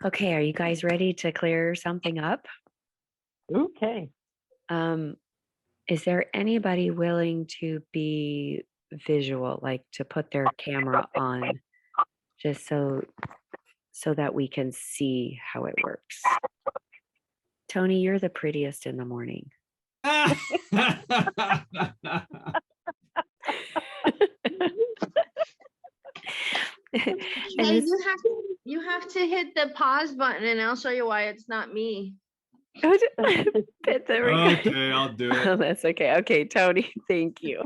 Okay, are you guys ready to clear something up? Okay. Is there anybody willing to be visual, like to put their camera on, just so that we can see how it works? Tony, you're the prettiest in the morning. And Hey, this you have to hit the pause button and I'll show you why it's not me. there we go. Okay, I'll do it. Oh, that's okay. Okay, Tony, thank you.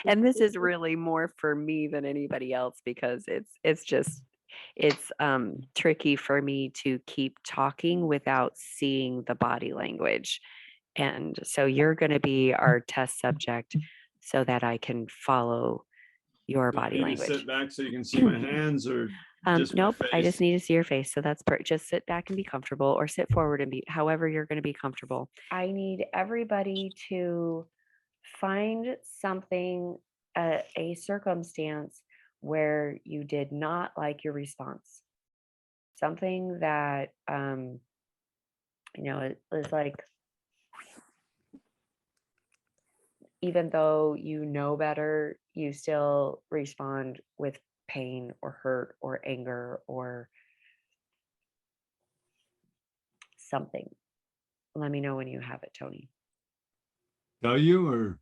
And this is really more for me than anybody else because it's tricky for me to keep talking without seeing the body language. And so you're going to be our test subject so that I can follow your Do I body need to language. sit back so you can see my hands, or just my Nope, I just face? need to see your face. So that's just sit back and be comfortable, or sit forward and be however you're going to be comfortable. I need everybody to find something, a circumstance where you did not like your response. Something that, it was like, even though you know better, you still respond with pain or hurt or anger or something. Let me know when you have it, Tony. Tell you, or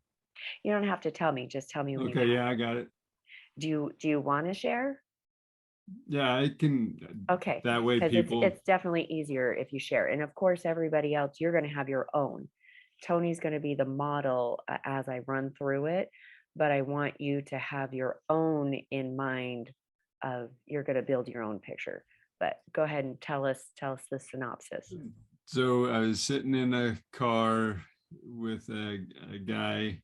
You don't have to tell me, just tell me when you okay, have yeah, I got it. Do you want to share? Yeah, I can. Okay, That way, because people. it's definitely easier if you share. And of course, everybody else, you're going to have your own. Tony's going to be the model as I run through it, but I want you to have your own in mind of you're going to build your own picture. But go ahead and tell us the synopsis. So I was sitting in a car with a guy,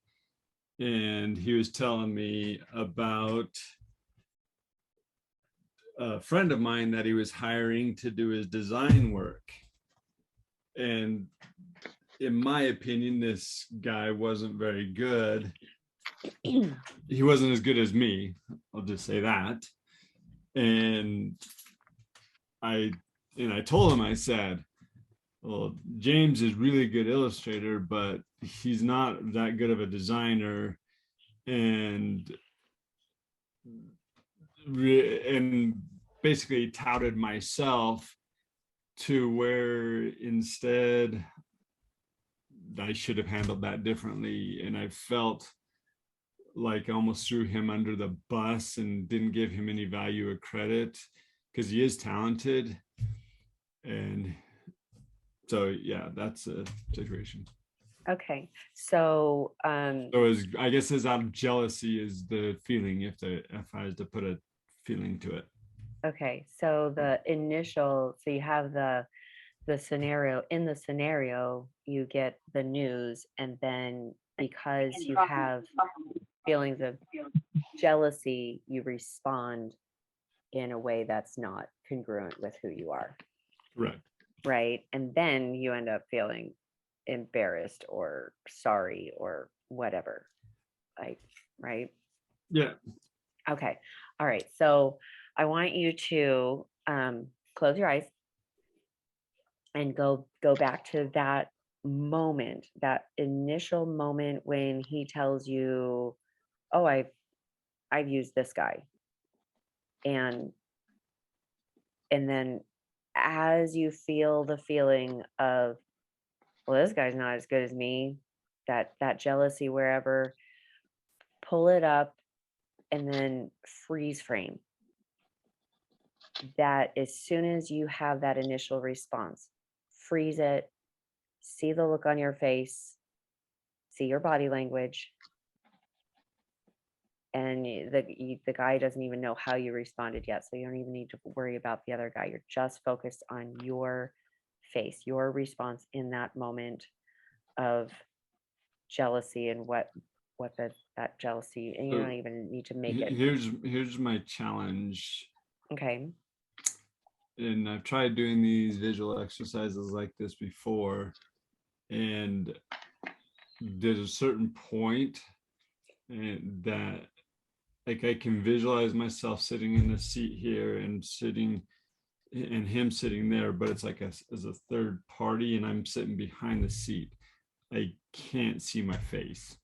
and he was telling me about a friend of mine that he was hiring to do his design work. And in my opinion, this guy wasn't very good. He wasn't as good as me. I'll just say that. And I told him, I said, well, James is really good illustrator, but he's not that good of a designer. And basically touted myself to where instead I should have handled that differently. And I felt like I almost threw him under the bus and didn't give him any value or credit because he is talented. And so, yeah, that's a situation. Okay, so I guess as out of jealousy is the feeling, if I was to put a feeling to it. okay, so the initial, so you have the scenario. In the scenario, you get the news, and then because you have feelings of jealousy, you respond in a way that's not congruent with who you are. Correct. Right. And then you end up feeling embarrassed or sorry or whatever. Like, right? Yeah. Okay. All right. So I want you to close your eyes and go back to that moment, that initial moment when he tells you, "Oh, I've used this guy," and then as you feel the feeling of, well, this guy's not as good as me, that jealousy, wherever, pull it up and then freeze frame. That as soon as you have that initial response, freeze it, see the look on your face, see your body language, and the guy doesn't even know how you responded yet, so you don't even need to worry about the other guy. You're just focused on your face, your response in that moment of jealousy and what that jealousy, and you don't even need to make it. Here's my challenge. Okay. And I've tried doing these visual exercises like this before, and there's a certain point that, like, I can visualize myself sitting in the seat here and sitting and him sitting there, but it's like as a third party, and I'm sitting behind the seat. I can't see my face.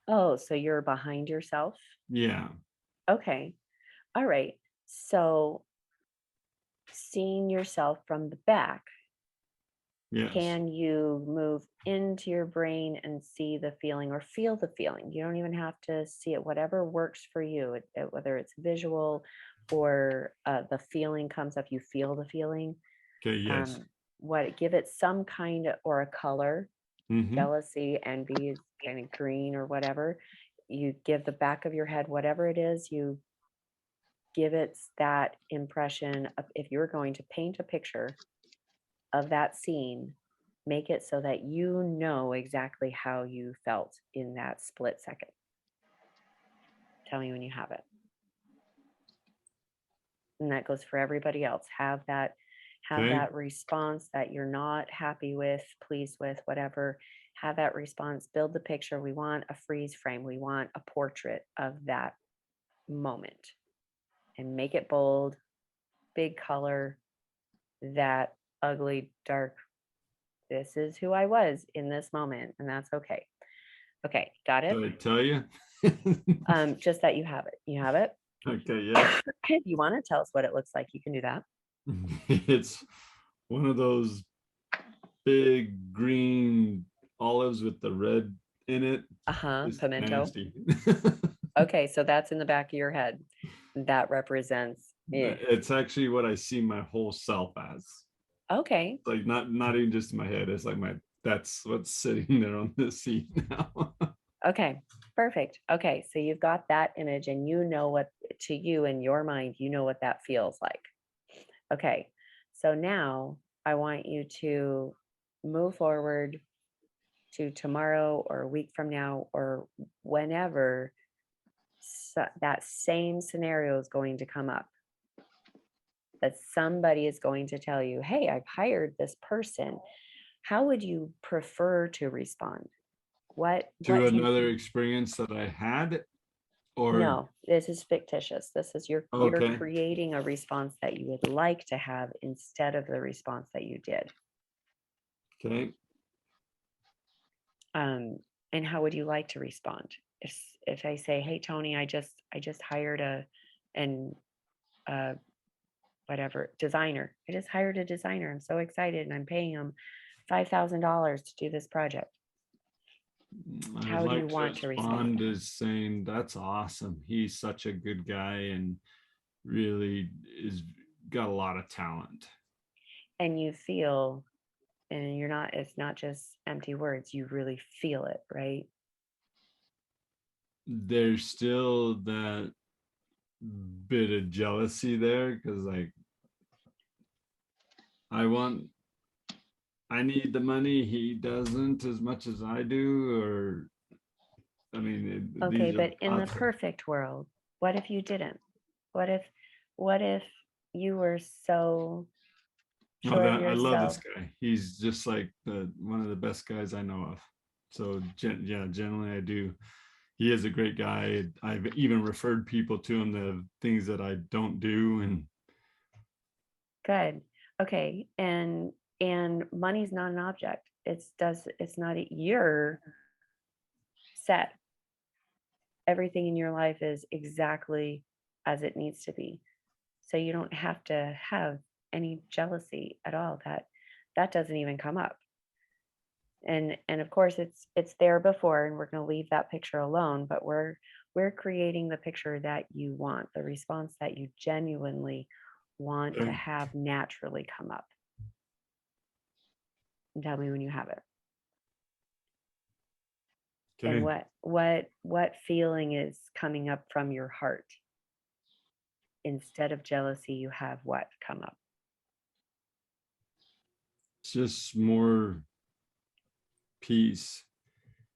Oh, so you're behind yourself? Yeah. Okay. All right. So seeing yourself from the back, Yes. can you move into your brain and see the feeling or feel the feeling? You don't even have to see it, whatever works for you, whether it's visual or the feeling comes up, you feel the feeling. Okay. Yes. Give it some kind of, or a color, Mm-hmm. jealousy, envy is kind of green or whatever. You give the back of your head, whatever it is, you give it that impression of, if you're going to paint a picture of that scene, make it so that you know exactly how you felt in that split second. Tell me when you have it. And that goes for everybody else. Have that response that you're not happy with, pleased with, whatever. Have that response, build the picture. We want a freeze frame. We want a portrait of that moment, and make it bold, big color, that ugly, dark, this is who I was in this moment, and that's okay. Okay, got it? Did I tell you? Just that you have it. You have it? Okay, yeah. If you want to tell us what it looks like, you can do that. It's one of those big green olives with the red in it. It's Pimento. nasty. Okay, so that's in the back of your head. That represents It's actually what I see my whole self as. Okay. Like not even just in my head. It's like that's what's sitting there on this seat now. Okay, perfect. Okay, so you've got that image, and you know what, to you in your mind, you know what that feels like. Okay, so now I want you to move forward to tomorrow or a week from now or whenever that same scenario is going to come up. That somebody is going to tell you, hey, I've hired this person. How would you prefer to respond? To another experience that I had, or no, this is fictitious. This is you're okay. creating a response that you would like to have instead of the response that you did. Okay. And how would you like to respond? If I say, hey Tony, I just hired whatever designer. I just hired a designer. I'm so excited, and I'm paying him $5,000 to do this project. How do you want to respond? Is saying that's awesome. He's such a good guy and really is got a lot of talent. And you feel, and it's not just empty words. You really feel it, right? There's still that bit of jealousy there because like I need the money, he doesn't as much as I do, or I mean okay, but in the perfect world, what if you didn't? What if you were so sure of yourself? I love this guy. He's just like one of the best guys I know of. So generally I do. He is a great guy. I've even referred people to him, the things that I don't do. And good. Okay. And money's not an object. It's not, you're set. Everything in your life is exactly as it needs to be. So you don't have to have any jealousy at all. That doesn't even come up. And of course it's there before, and we're going to leave that picture alone, but we're creating the picture that you want, the response that you genuinely want to have naturally come up. And tell me when you have it. Okay. And what feeling is coming up from your heart? Instead of jealousy, you have what come up? It's just more peace.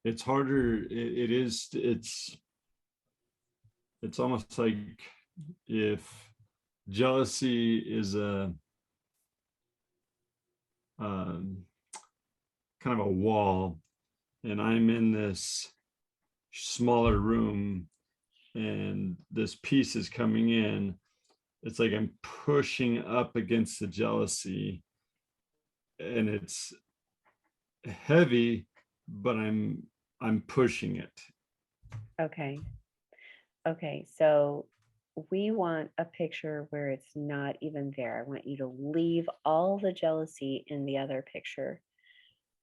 It's harder. It's almost like if jealousy is a kind of a wall, and I'm in this smaller room and this piece is coming in, it's like I'm pushing up against the jealousy, and it's heavy, but I'm pushing it. Okay. Okay. So we want a picture where it's not even there. I want you to leave all the jealousy in the other picture.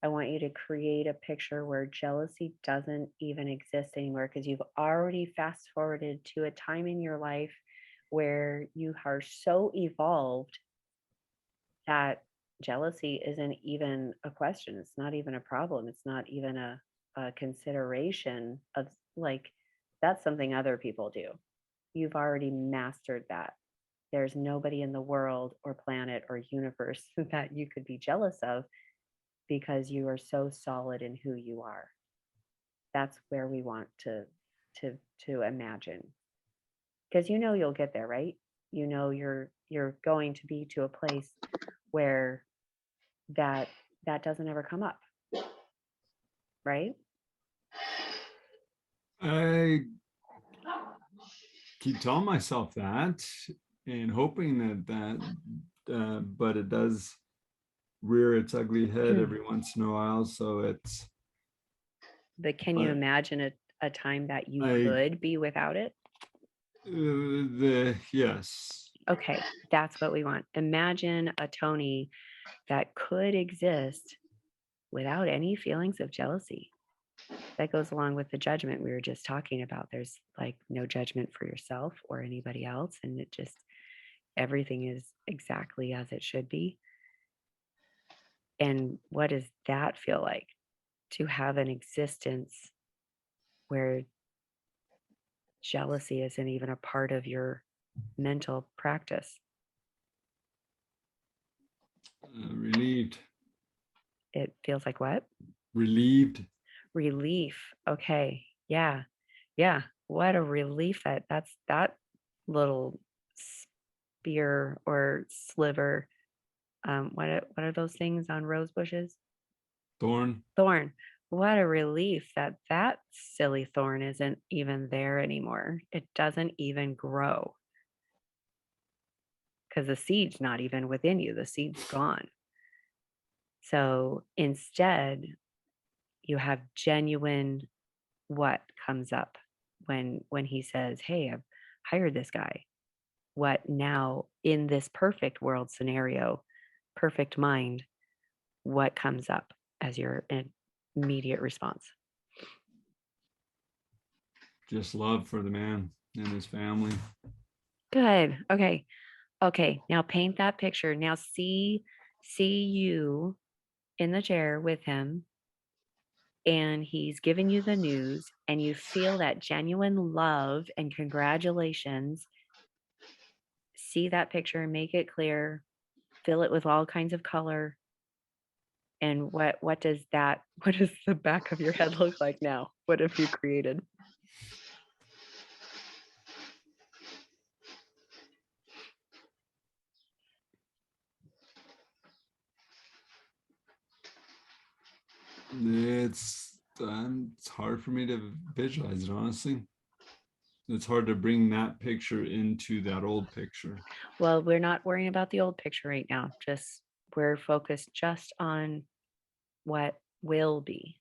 I want you to create a picture where jealousy doesn't even exist anymore, because you've already fast forwarded to a time in your life where you are so evolved that jealousy isn't even a question. It's not even a problem. It's not even a consideration of, like, that's something other people do. You've already mastered that. There's nobody in the world or planet or universe that you could be jealous of, because you are so solid in who you are. That's where we want to imagine. Because you'll get there, right? You're going to be to a place where that doesn't ever come up, right? I keep telling myself that and hoping but it does rear its ugly head every once in a while. So it's. But can you imagine a time that you could be without it? Yes. Okay, that's what we want. Imagine a Tony that could exist without any feelings of jealousy. That goes along with the judgment we were just talking about. There's like no judgment for yourself or anybody else. And it just, everything is exactly as it should be. And what does that feel like, to have an existence where jealousy isn't even a part of your mental practice? Relieved. It feels like what? Relieved. Relief. Okay. Yeah. Yeah. What a relief that's that little spear or sliver. What are those things on rose bushes? Thorn. Thorn. What a relief that silly thorn isn't even there anymore. It doesn't even grow, because the seed's not even within you. The seed's gone. So instead, you have genuine what comes up when he says, "Hey, I've hired this guy." What now, in this perfect world scenario, perfect mind, what comes up as your immediate response? Just love for the man and his family. Good. Okay. Okay. Now paint that picture. Now see you in the chair with him, and he's giving you the news, and you feel that genuine love and congratulations. See that picture, make it clear, fill it with all kinds of color. And what does what does the back of your head look like now? What have you created? It's hard for me to visualize it, honestly. It's hard to bring that picture into that old picture. Well, we're not worrying about the old picture right now. Just we're focused just on what will be.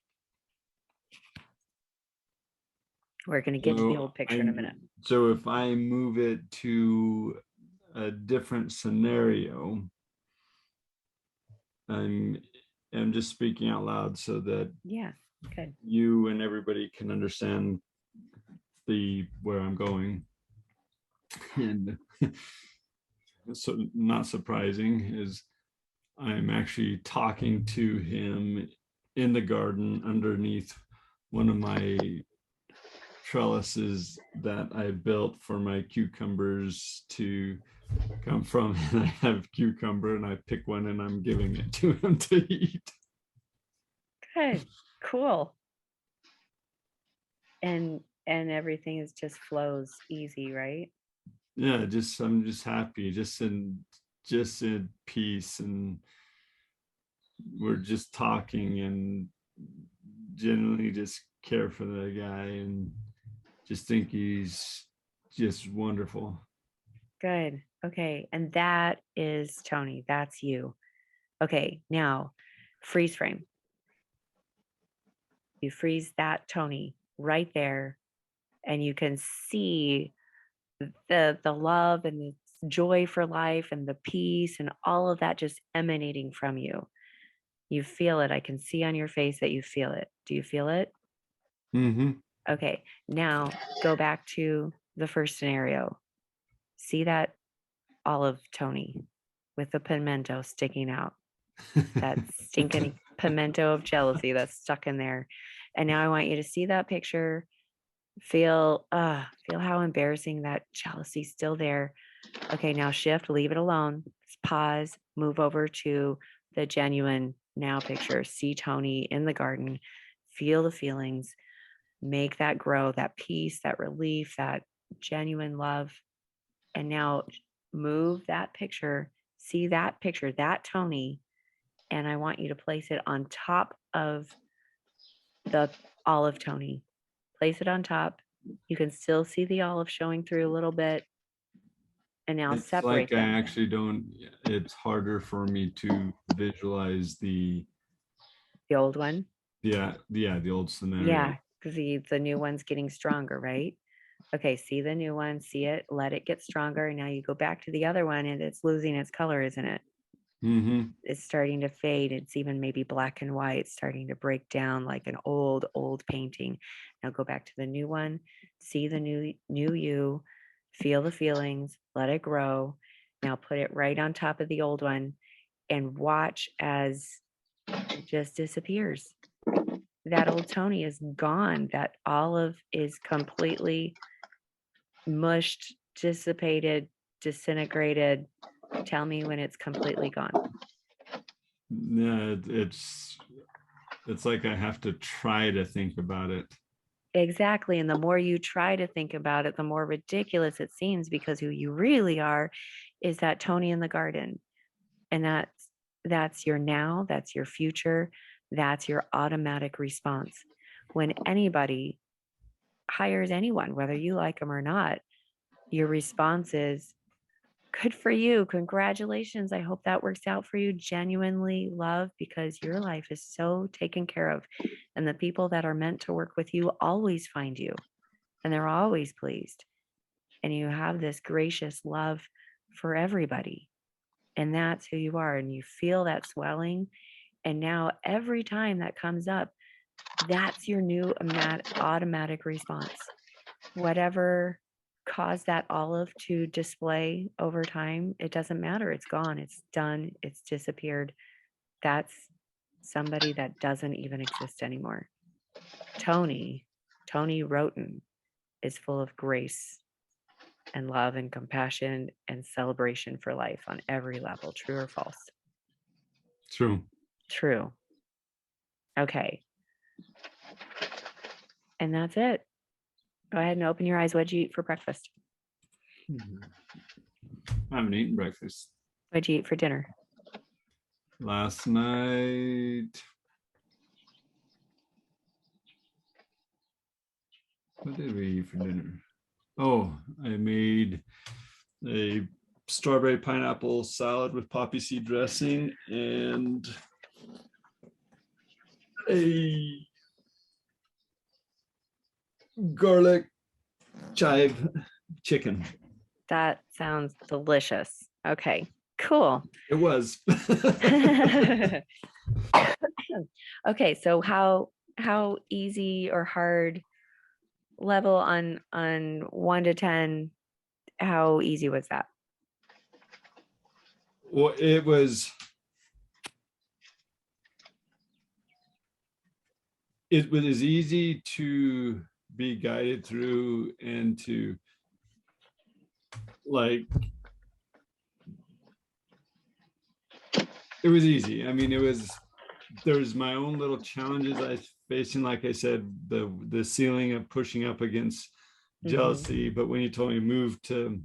We're going to get to the old picture in a minute. So if I move it to a different scenario, I'm just speaking out loud so that Yeah, good. you and everybody can understand where I'm going. And so not surprising is I'm actually talking to him in the garden underneath one of my trellises that I built for my cucumbers to come from. And I have cucumber and I pick one and I'm giving it to him to eat. Good. Cool. And everything is just flows easy, right? Yeah, I'm just happy, just in peace, and we're just talking and genuinely just care for the guy and just think he's just wonderful. Good. Okay. And that is Tony. That's you. Okay. Now freeze frame. You freeze that Tony right there, and you can see the love and the joy for life and the peace and all of that just emanating from you. You feel it. I can see on your face that you feel it. Do you feel it? Mm-hmm. Okay. Now go back to the first scenario. See that olive Tony with the pimento sticking out, that stinking pimento of jealousy that's stuck in there. And now I want you to see that picture. Feel how embarrassing that jealousy's still there. Okay, now shift, leave it alone. Pause, move over to the genuine now picture. See Tony in the garden, feel the feelings, make that grow, that peace, that relief, that genuine love. And now move that picture, see that picture, that Tony, and I want you to place it on top of the olive Tony. Place it on top. You can still see the olive showing through a little bit. And now It's separate like I them. actually don't, it's harder for me to visualize the The old one. the old scenario. Yeah, because the new one's getting stronger, right? Okay, see the new one, see it, let it get stronger. And now you go back to the other one and it's losing its color, isn't it? Mm-hmm. It's starting to fade. It's even maybe black and white, starting to break down like an old painting. Now go back to the new one, see the new you, feel the feelings, let it grow. Now put it right on top of the old one and watch as it just disappears. That old Tony is gone. That olive is completely mushed, dissipated, disintegrated. Tell me when it's completely gone. Yeah, it's like I have to try to think about it. Exactly. And the more you try to think about it, the more ridiculous it seems, because who you really are is that Tony in the garden. And that's your now, that's your future, that's your automatic response. When anybody hires anyone, whether you like them or not, your response is, good for you. Congratulations. I hope that works out for you. Genuinely love, because your life is so taken care of. And the people that are meant to work with you always find you, and they're always pleased. And you have this gracious love for everybody. And that's who you are. And you feel that swelling. And now every time that comes up, that's your new automatic response. Whatever caused that olive to display over time, it doesn't matter. It's gone. It's done. It's disappeared. That's somebody that doesn't even exist anymore. Tony Rhoton is full of grace and love and compassion and celebration for life on every level. True or false? True. True. Okay. And that's it. Go ahead and open your eyes. What'd you eat for breakfast? I haven't eaten breakfast. What'd you eat for dinner? Last night. What did we eat for dinner? Oh, I made a strawberry pineapple salad with poppy seed dressing and a garlic chive chicken. That sounds delicious. Okay, cool. It was. Okay, so how easy or hard, level on 1 to 10, how easy was that? Well, it was easy to be guided through and to like it was easy. I mean, there's my own little challenges I was facing, like I said, the ceiling of pushing up against jealousy. But when you told me move to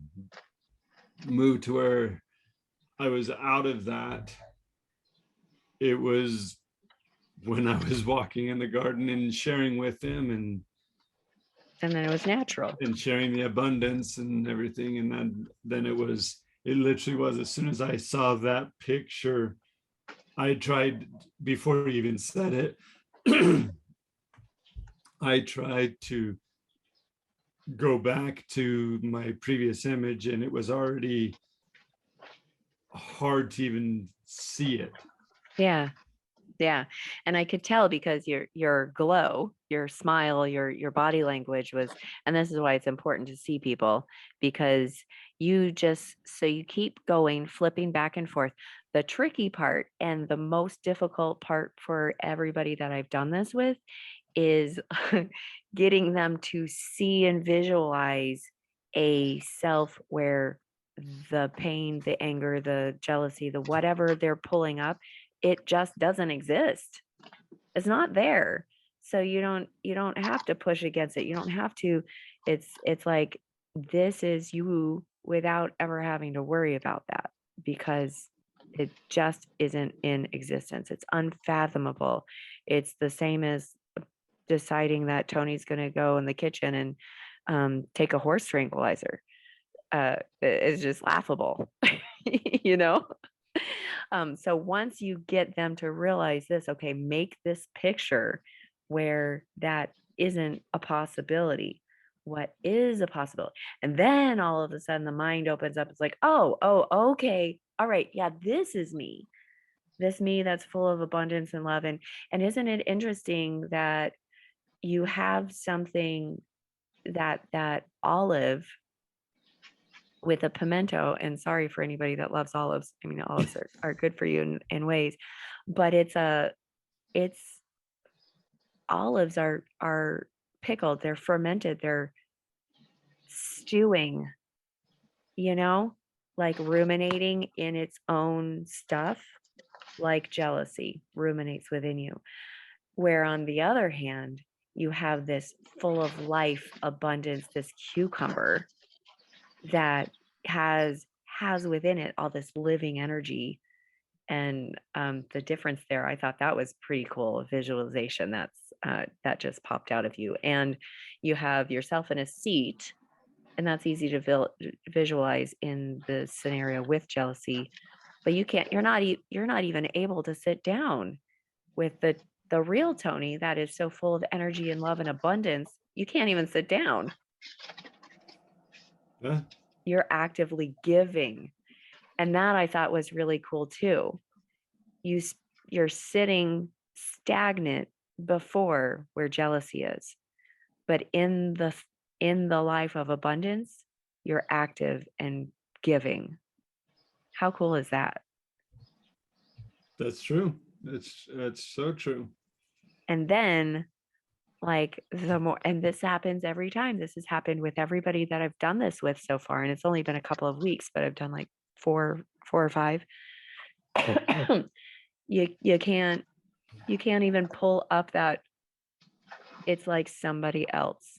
where I was out of that, it was when I was walking in the garden and sharing with him and And then it was natural. sharing the abundance and everything. And then it was It literally was. As soon as I saw that picture, I tried, before he even said it, I tried to go back to my previous image, and it was already hard to even see it. Yeah. Yeah. And I could tell because your glow, your smile, your body language was, and this is why it's important to see people, because you just, so you keep going, flipping back and forth. The tricky part and the most difficult part for everybody that I've done this with is getting them to see and visualize a self where the pain, the anger, the jealousy, the whatever they're pulling up, it just doesn't exist. It's not there. So you don't have to push against it. You don't have to, it's like this is you without ever having to worry about that, because it just isn't in existence. It's unfathomable. It's the same as deciding that Tony's going to go in the kitchen and take a horse tranquilizer. It's just laughable, you know? So once you get them to realize this, okay, make this picture where that isn't a possibility. What is a possibility? And then all of a sudden the mind opens up. It's like, oh, okay. All right. Yeah, this is me. This me that's full of abundance and love. And isn't it interesting that you have something that olive with a pimento, and sorry for anybody that loves olives. I mean, olives are good for you in ways, but it's olives are pickled, they're fermented, they're stewing, you know, like ruminating in its own stuff, like jealousy ruminates within you. Where on the other hand, you have this full of life abundance, this cucumber that has within it all this living energy. And the difference there, I thought that was pretty cool visualization. That just popped out of you. And you have yourself in a seat, and that's easy to visualize in the scenario with jealousy. But you're not even able to sit down with the real Tony that is so full of energy and love and abundance. You can't even sit down. Huh? You're actively giving. And that I thought was really cool too. You're sitting stagnant before where jealousy is, but in the life of abundance, you're active and giving. How cool is that? That's true. That's so true. And then, like, the more, and this happens every time. This has happened with everybody that I've done this with so far, and it's only been a couple of weeks, but I've done like four or five. you can't even pull up that it's like somebody else.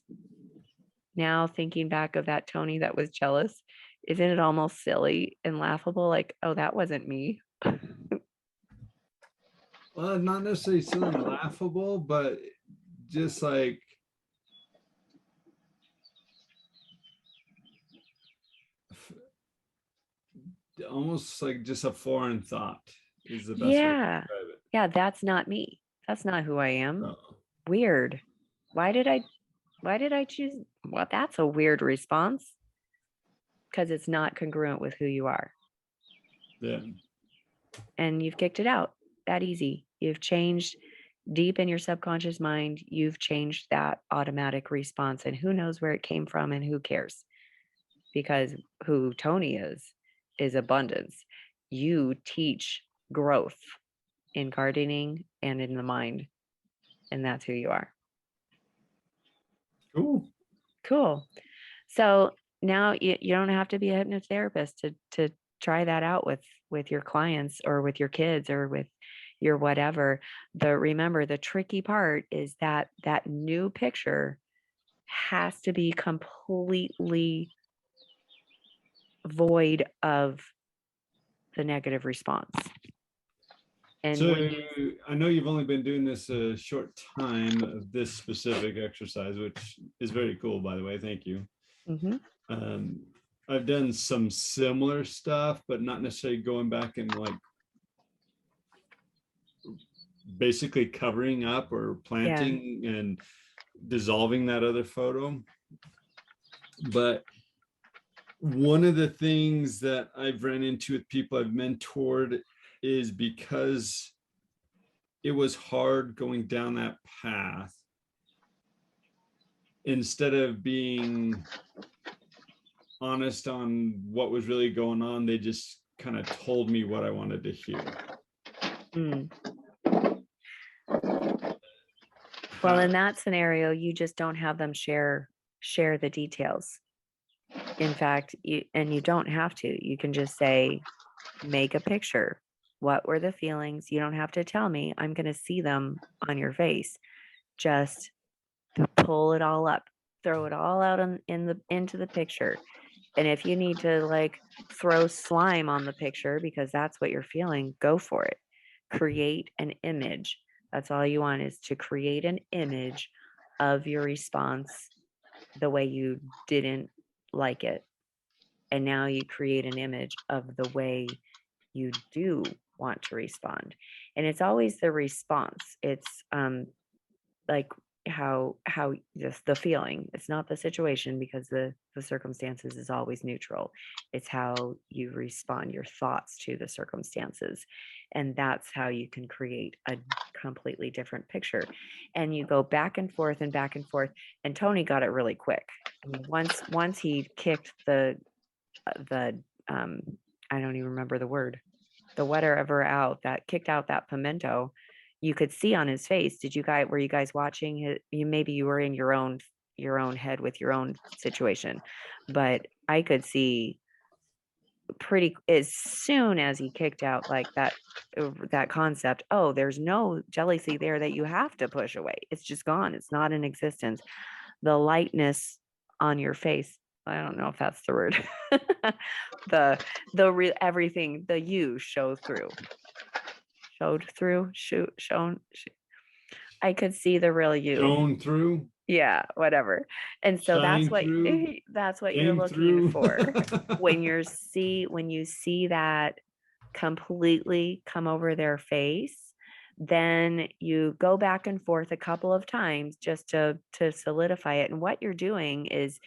Now thinking back of that Tony that was jealous, isn't it almost silly and laughable? Like, oh, that wasn't me. Well, not necessarily silly and laughable, but just like almost like just a foreign thought is the best way to Yeah. describe it. Yeah, that's not me. That's not who I am. Oh, Weird. Why did I choose? Well, that's a weird response, because it's not congruent with who you are. yeah. And you've kicked it out that easy. You've changed deep in your subconscious mind. You've changed that automatic response, and who knows where it came from, and who cares? Because who Tony is abundance. You teach growth in gardening and in the mind, and that's who you are. Cool. Cool. So now you don't have to be a hypnotherapist to try that out with your clients or with your kids or with your whatever. Remember, the tricky part is that new picture has to be completely void of the negative response. And So when I know you've only been doing this a short time of this specific exercise, which is very cool, by the way. Thank you. Mhm. I've done some similar stuff, but not necessarily going back and like basically covering up or planting and dissolving that other photo. But one of the things that I've ran into with people I've mentored is because it was hard going down that path. Instead of being honest on what was really going on, they just kind of told me what I wanted to hear. Mm. Well, in that scenario, you just don't have them share the details. In fact, you don't have to. You can just say, make a picture. What were the feelings? You don't have to tell me. I'm going to see them on your face. Just pull it all up, throw it all out into the picture. And if you need to like throw slime on the picture because that's what you're feeling, go for it. Create an image. That's all you want, is to create an image of your response the way you didn't like it. And now you create an image of the way you do want to respond. And it's always the response. It's like how just the feeling. It's not the situation, because the circumstances is always neutral. It's how you respond, your thoughts to the circumstances. And that's how you can create a completely different picture. And you go back and forth and back and forth. And Tony got it really quick. I mean, once he kicked the I don't even remember the word, the whatever out, that kicked out that pimento, you could see on his face. Were you guys watching it? Maybe you were in your own head with your own situation, but I could see pretty as soon as he kicked out like that concept. Oh, there's no jealousy there that you have to push away. It's just gone. It's not in existence. The lightness on your face, I don't know if that's the word. Everything, the you showed through. I could see the real you. Shown through. Yeah, whatever. And so that's what you're looking for. When you see that completely come over their face, then you go back and forth a couple of times just to solidify it. And what you're doing is,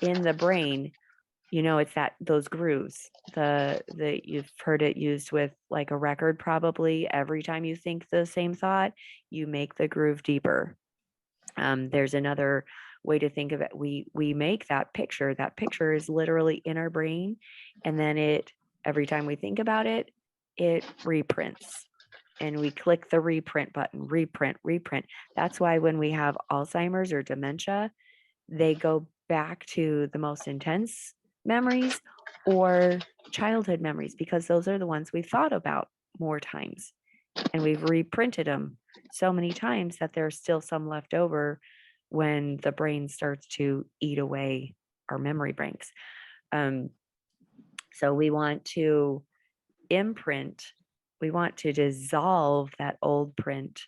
in the brain, it's those grooves, you've heard it used with like a record. Probably every time you think the same thought, you make the groove deeper. There's another way to think of it. We make that picture is literally in our brain, and then every time we think about it, it reprints, and we click the reprint button. Reprint. That's why when we have Alzheimer's or dementia, they go back to the most intense memories or childhood memories, because those are the ones we've thought about more times, and we've reprinted them so many times that there's still some left over when the brain starts to eat away our memory banks. So we want to dissolve that old print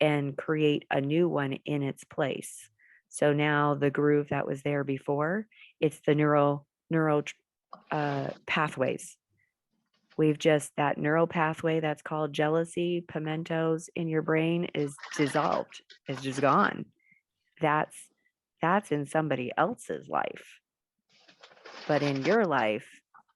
and create a new one in its place. So now the groove that was there before, it's the neural pathways. We've just, that neural pathway that's called jealousy, pimentos in your brain is dissolved. It's just gone. That's in somebody else's life. But in your life,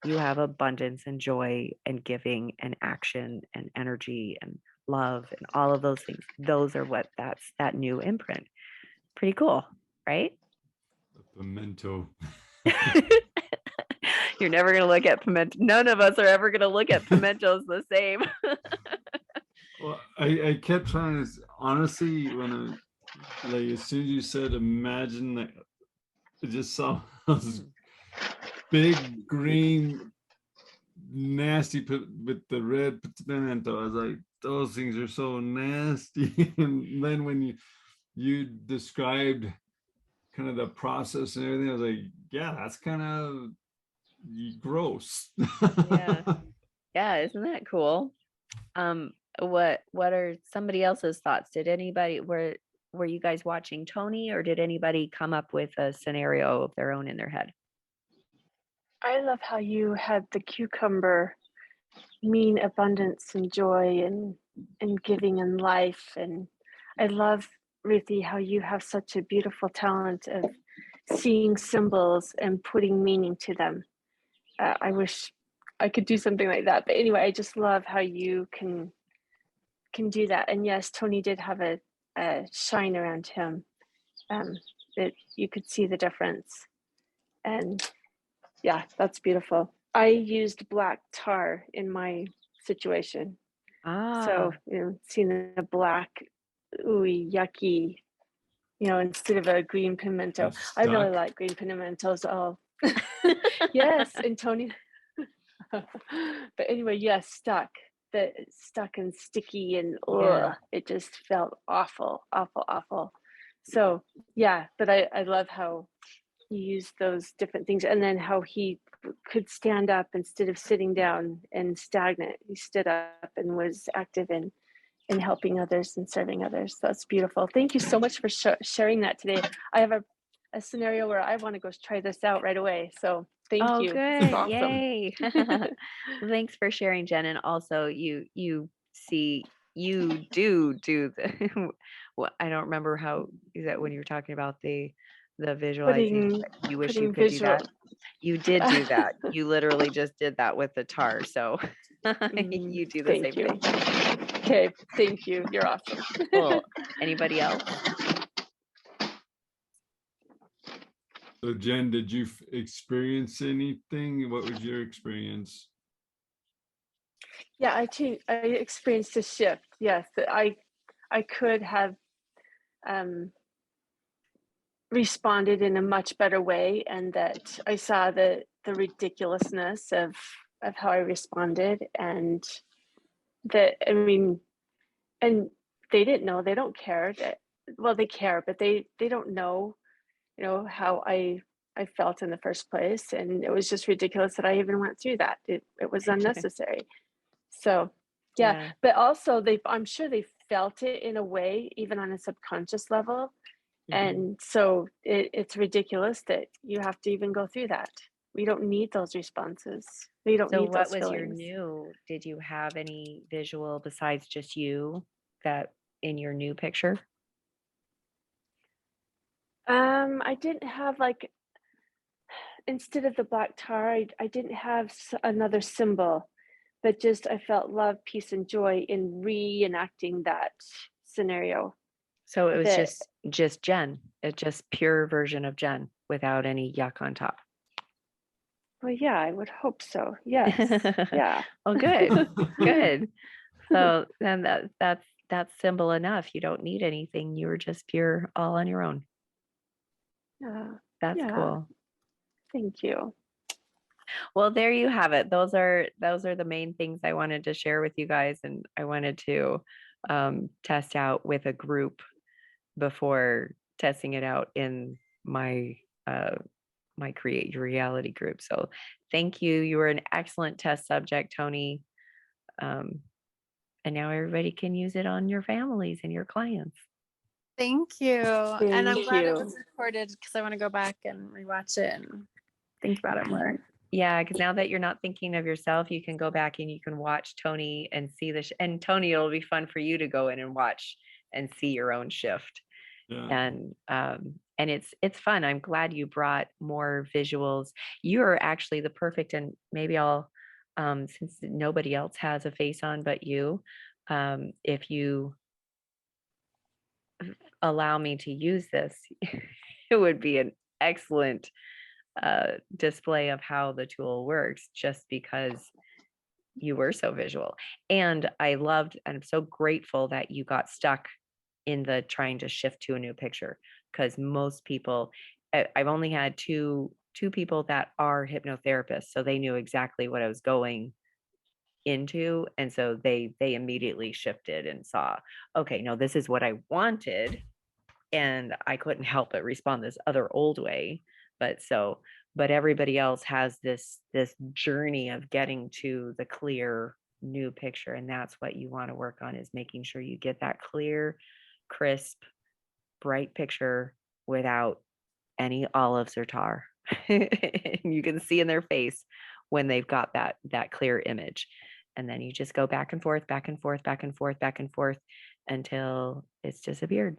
you have abundance and joy and giving and action and energy and love and all of those things. Those are that's that new imprint. Pretty cool, right? The pimento. You're never going to look at pimento. None of us are ever going to look at pimentos the same. Well, I kept trying to, honestly, when as soon as you said imagine, that I just saw those big green nasty with the red pimento. I was like, those things are so nasty. And then when you described kind of the process and everything, I was like, yeah, that's kind of gross. Yeah, isn't that cool? What are somebody else's thoughts? Were you guys watching Tony, or did anybody come up with a scenario of their own in their head? I love how you had the cucumber mean abundance and joy and giving and life. And I love, Ruthie, how you have such a beautiful talent of seeing symbols and putting meaning to them. I wish I could do something like that. But anyway, I just love how you can do that. And yes, Tony did have a shine around him, that you could see the difference. And yeah, that's beautiful. I used black tar in my situation. So, seeing the black, ooey, yucky, instead of a green pimento. It I really stuck? like green pimentos. Oh, yes. And Tony, but anyway, yes, stuck and sticky and Yeah. it just felt awful, awful, awful. So yeah, but I love how he used those different things, and then how he could stand up instead of sitting down and stagnant. He stood up and was active in helping others and serving others. So that's beautiful. Thank you so much for sharing that today. I have a scenario where I want to go try this out right away. So thank Oh, you. This is good. awesome. Yay. Well, thanks for sharing, Jen. And also you see, you do the, well, I don't remember how is that when you were talking about the visualization, but you wish you putting could do visual. that. You did do that. You literally just did that with the tar. So you do the Thank same you. thing. Okay, thank you. You're awesome. Cool. Anybody else? So Jen, did you experience anything? What was your experience? Yeah, I experienced a shift. Yes, that I could have responded in a much better way, and that I saw the ridiculousness of how I responded, and that, I mean, and they didn't know, they don't care that, well, they care, but they don't know, how I felt in the first place, and it was just ridiculous that I even went through that. It was unnecessary. So yeah, Yeah. but also I'm sure they felt it in a way, even on a subconscious level. Mhm. And so it's ridiculous that you have to even go through that. We don't need those responses. We don't So need what those was your feelings. new, did you have any visual besides just you that in your new picture? I didn't have, like, instead of the black tar, I didn't have another symbol, but just I felt love, peace, and joy in reenacting that scenario. So it was That, just Jen, a just pure version of Jen without any yuck on top. well, yeah, I would hope so. Yes. Yeah. Oh, good, good. So then that's simple enough. You don't need anything. You were just pure all on your own. Yeah. That's Yeah. cool. Thank you. Well, there you have it. Those are the main things I wanted to share with you guys, and I wanted to test out with a group before testing it out in my my Create Your Reality group. So thank you. You were an excellent test subject, Tony. And now everybody can use it on your families and your clients. Thank you. And I'm Thank glad it you. was recorded because I want to go back and rewatch it and think about it more. Yeah, because now that you're not thinking of yourself, you can go back and you can watch Tony and see the and Tony, it'll be fun for you to go in and watch and see your own shift. Yeah. And it's fun. I'm glad you brought more visuals. You're actually the perfect, and maybe I'll since nobody else has a face on but you, if you allow me to use this, it would be an excellent display of how the tool works, just because you were so visual. And I loved, and I'm so grateful that you got stuck in the trying to shift to a new picture, because most people, I've only had two people that are hypnotherapists, so they knew exactly what I was going into, and so they immediately shifted and saw, okay, no, this is what I wanted, and I couldn't help but respond this other old way. But everybody else has this journey of getting to the clear new picture, and that's what you want to work on, is making sure you get that clear, crisp, bright picture without any olives or tar. And you can see in their face when they've got that clear image. And then you just go back and forth, back and forth, back and forth, back and forth until it's disappeared.